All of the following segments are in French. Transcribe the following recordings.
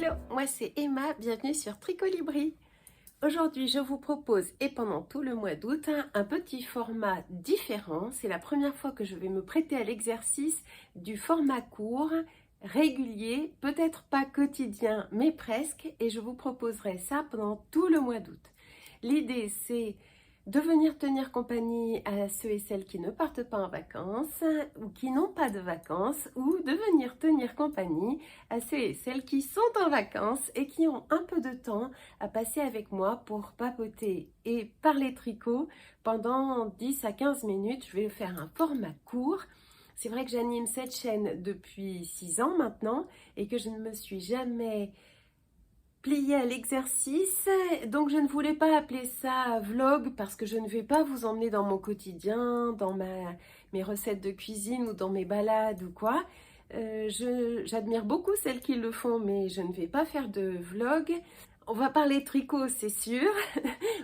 Hello, moi c'est Emma, bienvenue sur Tricolibri. Aujourd'hui je vous propose, et pendant tout le mois d'août, un petit format différent. C'est la première fois que je vais me prêter à l'exercice du format court, régulier, peut-être pas quotidien, mais presque, et je vous proposerai ça pendant tout le mois d'août. L'idée c'est de venir tenir compagnie à ceux et celles qui ne partent pas en vacances ou qui n'ont pas de vacances, ou de venir tenir compagnie à ceux et celles qui sont en vacances et qui ont un peu de temps à passer avec moi pour papoter et parler tricot pendant 10 à 15 minutes. Je vais faire un format court. C'est vrai que j'anime cette chaîne depuis 6 ans maintenant et que je ne me suis jamais plié à l'exercice, donc je ne voulais pas appeler ça vlog parce que je ne vais pas vous emmener dans mon quotidien, dans mes recettes de cuisine ou dans mes balades ou quoi. J'admire beaucoup celles qui le font, mais je ne vais pas faire de vlog. On va parler tricot, c'est sûr,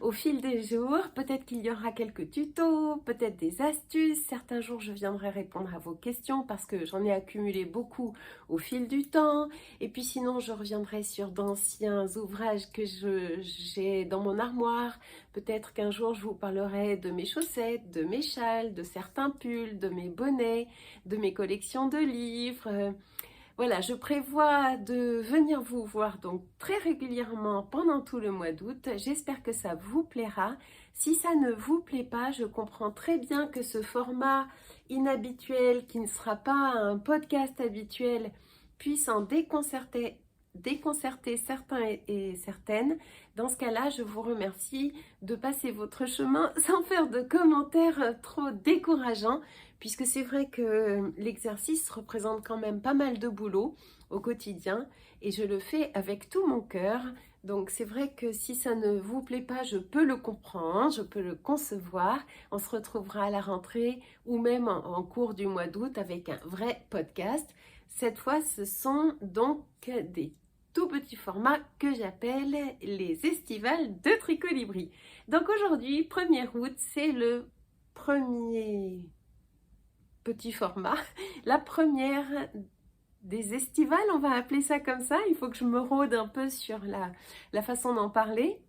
au fil des jours. Peut-être qu'il y aura quelques tutos, peut-être des astuces. Certains jours, je viendrai répondre à vos questions parce que j'en ai accumulé beaucoup au fil du temps. Et puis sinon, je reviendrai sur d'anciens ouvrages que j'ai dans mon armoire. Peut-être qu'un jour, je vous parlerai de mes chaussettes, de mes châles, de certains pulls, de mes bonnets, de mes collections de livres. Voilà, je prévois de venir vous voir donc très régulièrement pendant tout le mois d'août. J'espère que ça vous plaira. Si ça ne vous plaît pas, je comprends très bien que ce format inhabituel, qui ne sera pas un podcast habituel, puisse en déconcerter certains et certaines. Dans ce cas-là, je vous remercie de passer votre chemin sans faire de commentaires trop décourageants, puisque c'est vrai que l'exercice représente quand même pas mal de boulot au quotidien et je le fais avec tout mon cœur. Donc c'est vrai que si ça ne vous plaît pas, je peux le comprendre, je peux le concevoir. On se retrouvera à la rentrée ou même en cours du mois d'août avec un vrai podcast. Cette fois, ce sont donc des tout petits formats que j'appelle les estivales de Tricolibri. Donc aujourd'hui, 1er août, c'est le premier petit format, la première des estivales, on va appeler ça comme ça. Il faut que je me rôde un peu sur la façon d'en parler.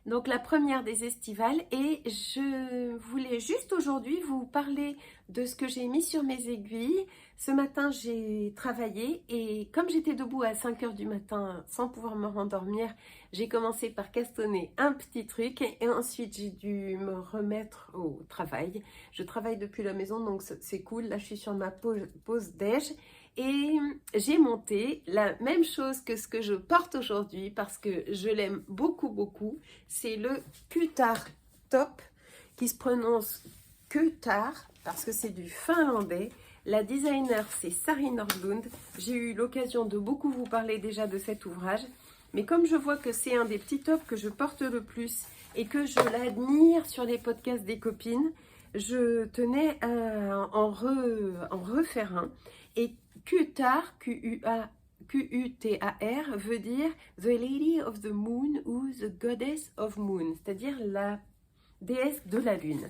Donc la première des estivales, et je voulais juste aujourd'hui vous parler de ce que j'ai mis sur mes aiguilles. Ce matin j'ai travaillé et comme j'étais debout à 5 h du matin sans pouvoir me rendormir, j'ai commencé par castonner un petit truc et ensuite j'ai dû me remettre au travail. Je travaille depuis la maison donc c'est cool, là je suis sur ma pause déj. Et j'ai monté la même chose que ce que je porte aujourd'hui parce que je l'aime beaucoup, beaucoup. C'est le Kutar Top qui se prononce Kutar parce que c'est du finlandais. La designer, c'est Sari Nordlund. J'ai eu l'occasion de beaucoup vous parler déjà de cet ouvrage. Mais comme je vois que c'est un des petits tops que je porte le plus et que je l'admire sur les podcasts des copines, je tenais à en refaire un. Et Kutar, Q-U-T-A-R, veut dire The Lady of the Moon ou The Goddess of Moon, c'est-à-dire la déesse de la lune.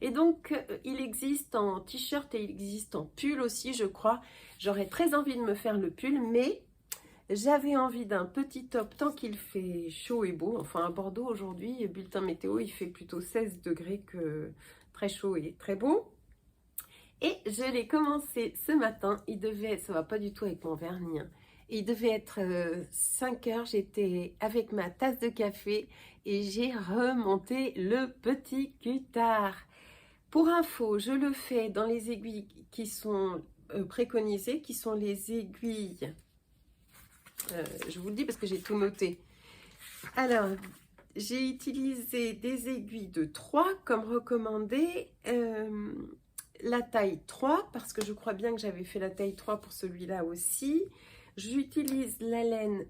Et donc, il existe en t-shirt et il existe en pull aussi, je crois. J'aurais très envie de me faire le pull, mais j'avais envie d'un petit top tant qu'il fait chaud et beau. Enfin, à Bordeaux aujourd'hui, bulletin météo, il fait plutôt 16 degrés que très chaud et très beau. Et je l'ai commencé ce matin, ça va pas du tout avec mon vernis, hein. Il devait être 5 h, j'étais avec ma tasse de café et j'ai remonté le petit Kutar. Pour info, je le fais dans les aiguilles qui sont préconisées, qui sont les aiguilles, je vous le dis parce que j'ai tout noté. Alors, j'ai utilisé des aiguilles de 3 comme recommandé. La taille 3 parce que je crois bien que j'avais fait la taille 3 pour celui-là aussi. J'utilise la laine,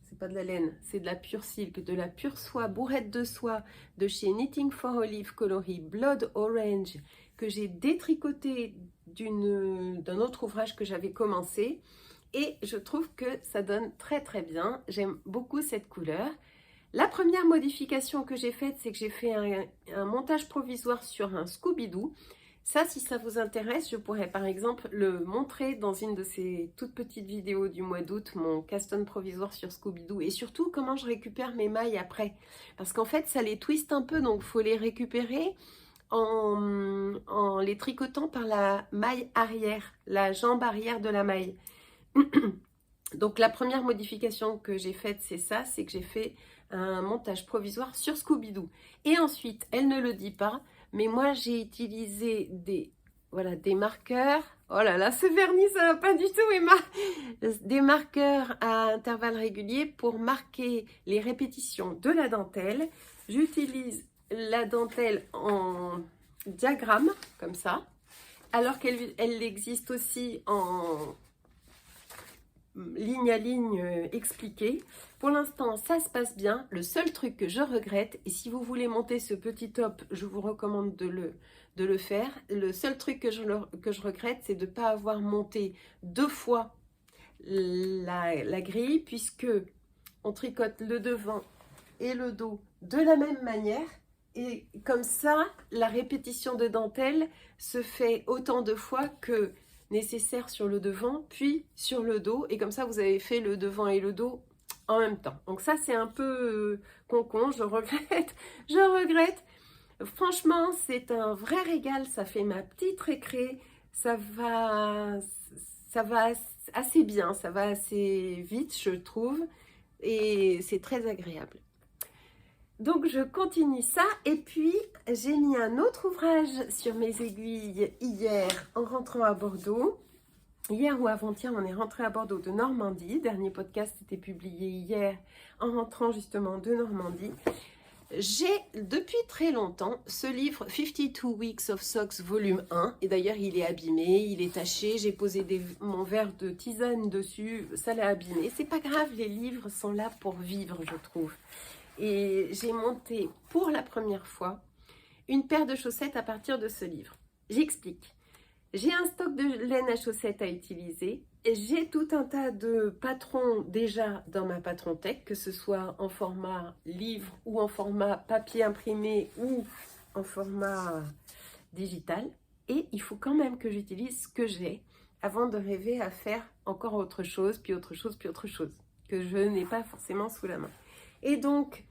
c'est pas de la laine, c'est de la pure silk, de la pure soie, bourrette de soie de chez Knitting for Olive coloris Blood Orange que j'ai détricoté d'un autre ouvrage que j'avais commencé et je trouve que ça donne très très bien. J'aime beaucoup cette couleur. La première modification que j'ai faite, c'est que j'ai fait un montage provisoire sur un Scooby-Doo. Ça, si ça vous intéresse, je pourrais par exemple le montrer dans une de ces toutes petites vidéos du mois d'août, mon caston provisoire sur Scooby-Doo, et surtout comment je récupère mes mailles après. Parce qu'en fait, ça les twiste un peu, donc il faut les récupérer en les tricotant par la maille arrière, la jambe arrière de la maille. Donc la première modification que j'ai faite, c'est ça, c'est que j'ai fait un montage provisoire sur Scooby-Doo. Et ensuite, elle ne le dit pas, mais moi j'ai utilisé des marqueurs. Oh là là, ce vernis, ça va pas du tout, Emma. Des marqueurs à intervalles réguliers pour marquer les répétitions de la dentelle. J'utilise la dentelle en diagramme, comme ça, alors qu'elle existe aussi en ligne à ligne expliquée. Pour l'instant, ça se passe bien. Le seul truc que je regrette, et si vous voulez monter ce petit top, je vous recommande de le faire. Le seul truc que je regrette, c'est de ne pas avoir monté 2 fois la grille, puisque on tricote le devant et le dos de la même manière. Et comme ça, la répétition de dentelle se fait autant de fois que nécessaire sur le devant, puis sur le dos. Et comme ça, vous avez fait le devant et le dos en même temps. Donc ça, c'est un peu concon, je regrette. Je regrette. Franchement, c'est un vrai régal. Ça fait ma petite récré. Ça va assez bien, ça va assez vite, je trouve. Et c'est très agréable. Donc je continue ça, et puis j'ai mis un autre ouvrage sur mes aiguilles hier en rentrant à Bordeaux. Hier ou avant-hier, on est rentré à Bordeaux de Normandie. Dernier podcast était publié hier en rentrant justement de Normandie. J'ai depuis très longtemps ce livre 52 Weeks of Socks volume 1, et d'ailleurs il est abîmé, il est taché, j'ai posé mon verre de tisane dessus, ça l'a abîmé. C'est pas grave, les livres sont là pour vivre, je trouve. Et j'ai monté pour la première fois une paire de chaussettes à partir de ce livre. J'explique. J'ai un stock de laine à chaussettes à utiliser. J'ai tout un tas de patrons déjà dans ma Patrontech, que ce soit en format livre ou en format papier imprimé ou en format digital. Et il faut quand même que j'utilise ce que j'ai avant de rêver à faire encore autre chose, puis autre chose, puis autre chose, que je n'ai pas forcément sous la main. Et donc,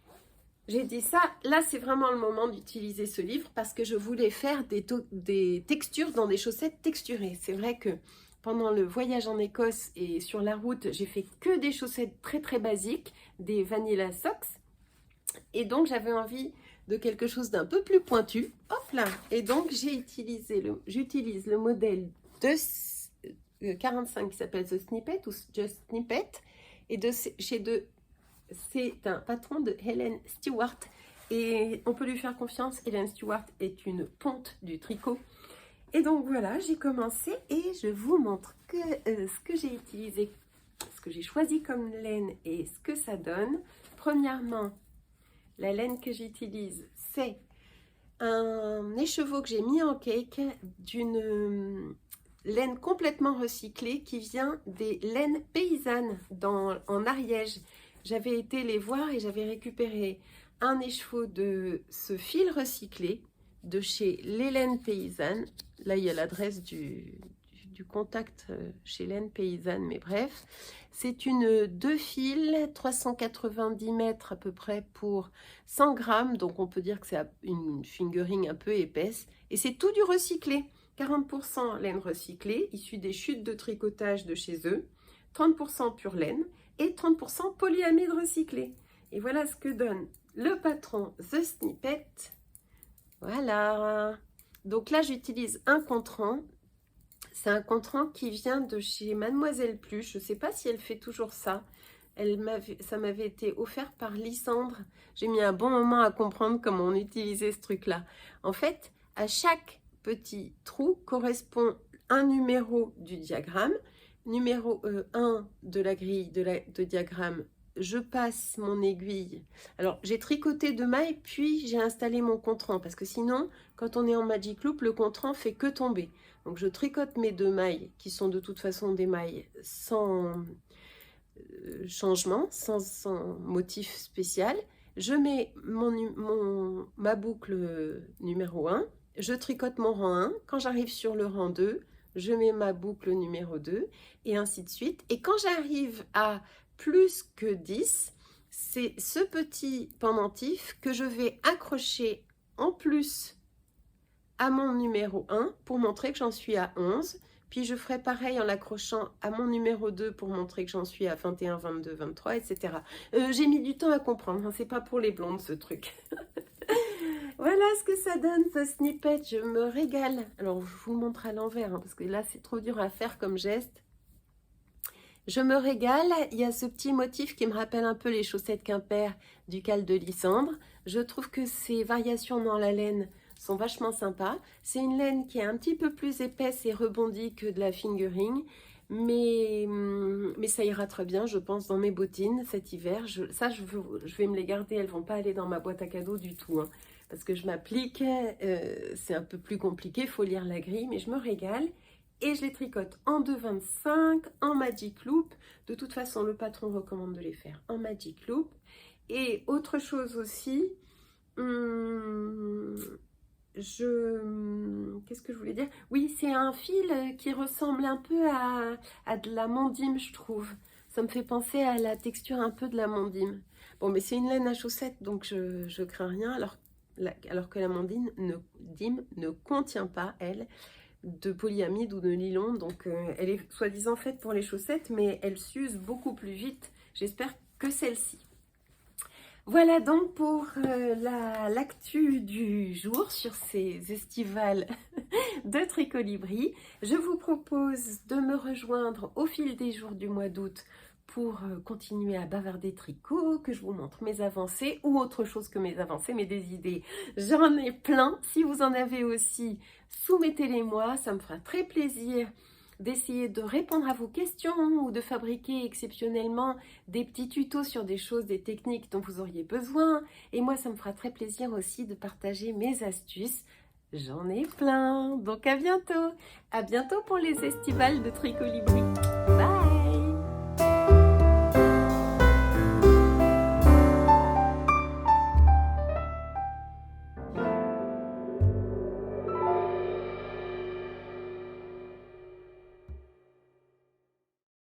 j'ai dit ça, là c'est vraiment le moment d'utiliser ce livre parce que je voulais faire des textures dans des chaussettes texturées. C'est vrai que pendant le voyage en Écosse et sur la route, j'ai fait que des chaussettes très très basiques, des Vanilla Socks. Et donc j'avais envie de quelque chose d'un peu plus pointu. Hop là! Et donc j'utilise le modèle de 45 qui s'appelle The Snippet ou Just Snippet. Et c'est un patron de Helen Stewart et on peut lui faire confiance. Helen Stewart est une ponte du tricot. Et donc voilà, j'ai commencé et je vous montre ce que j'ai utilisé, ce que j'ai choisi comme laine et ce que ça donne. Premièrement, la laine que j'utilise, c'est un écheveau que j'ai mis en cake d'une laine complètement recyclée qui vient des laines paysannes en Ariège. J'avais été les voir et j'avais récupéré un écheveau de ce fil recyclé de chez Les Laines Paysannes. Là, il y a l'adresse du contact chez Laines Paysannes, mais bref. C'est une 2 fils, 390 mètres à peu près pour 100 grammes. Donc, on peut dire que c'est une fingering un peu épaisse. Et c'est tout du recyclé. 40% laine recyclée, issue des chutes de tricotage de chez eux. 30% pure laine. Et 30% polyamide recyclé. Et voilà ce que donne le patron The Snippet. Voilà. Donc là, j'utilise un contrant. C'est un contrant qui vient de chez Mademoiselle Pluche. Je ne sais pas si elle fait toujours ça. Ça m'avait été offert par Lysandre. J'ai mis un bon moment à comprendre comment on utilisait ce truc-là. En fait, à chaque petit trou correspond un numéro du diagramme. Numéro 1 de la grille de diagramme, je passe mon aiguille. Alors, j'ai tricoté 2 mailles, puis j'ai installé mon contrant, parce que sinon, quand on est en Magic Loop, le contrant fait que tomber. Donc, je tricote mes 2 mailles, qui sont de toute façon des mailles sans changement, sans motif spécial. Je mets ma boucle numéro 1, je tricote mon rang 1. Quand j'arrive sur le rang 2, je mets ma boucle numéro 2 et ainsi de suite. Et quand j'arrive à plus que 10, c'est ce petit pendentif que je vais accrocher en plus à mon numéro 1 pour montrer que j'en suis à 11. Puis je ferai pareil en l'accrochant à mon numéro 2 pour montrer que j'en suis à 21, 22, 23, etc. J'ai mis du temps à comprendre, hein, c'est pas pour les blondes ce truc. Voilà ce que ça donne, ce snippet, je me régale. Alors je vous le montre à l'envers, hein, parce que là c'est trop dur à faire comme geste. Je me régale, il y a ce petit motif qui me rappelle un peu les chaussettes Quimper du Cal de Lysandre. Je trouve que ces variations dans la laine sont vachement sympas. C'est une laine qui est un petit peu plus épaisse et rebondie que de la fingering, mais ça ira très bien, je pense, dans mes bottines cet hiver. Je vais me les garder, elles ne vont pas aller dans ma boîte à cadeaux du tout, hein, parce que je m'applique, c'est un peu plus compliqué, il faut lire la grille, mais je me régale. Et je les tricote en 2,25, en Magic Loop. De toute façon, le patron recommande de les faire en Magic Loop. Et autre chose aussi, qu'est-ce que je voulais dire? Oui, c'est un fil qui ressemble un peu à de la mandime, je trouve. Ça me fait penser à la texture un peu de la mandime. Bon, mais c'est une laine à chaussettes, donc je crains rien, alors que la mandime ne contient pas, elle, de polyamide ou de nylon, donc elle est soi-disant faite pour les chaussettes, mais elle s'use beaucoup plus vite, j'espère que celle-ci. Voilà donc pour l'actu du jour sur ces estivales de Tricolibri. Je vous propose de me rejoindre au fil des jours du mois d'août pour continuer à bavarder tricot, que je vous montre mes avancées ou autre chose que mes avancées, mais des idées, j'en ai plein. Si vous en avez aussi, soumettez-les-moi, ça me fera très plaisir d'essayer de répondre à vos questions ou de fabriquer exceptionnellement des petits tutos sur des choses, des techniques dont vous auriez besoin. Et moi, ça me fera très plaisir aussi de partager mes astuces. J'en ai plein. Donc à bientôt pour les estivales de Tricolibri.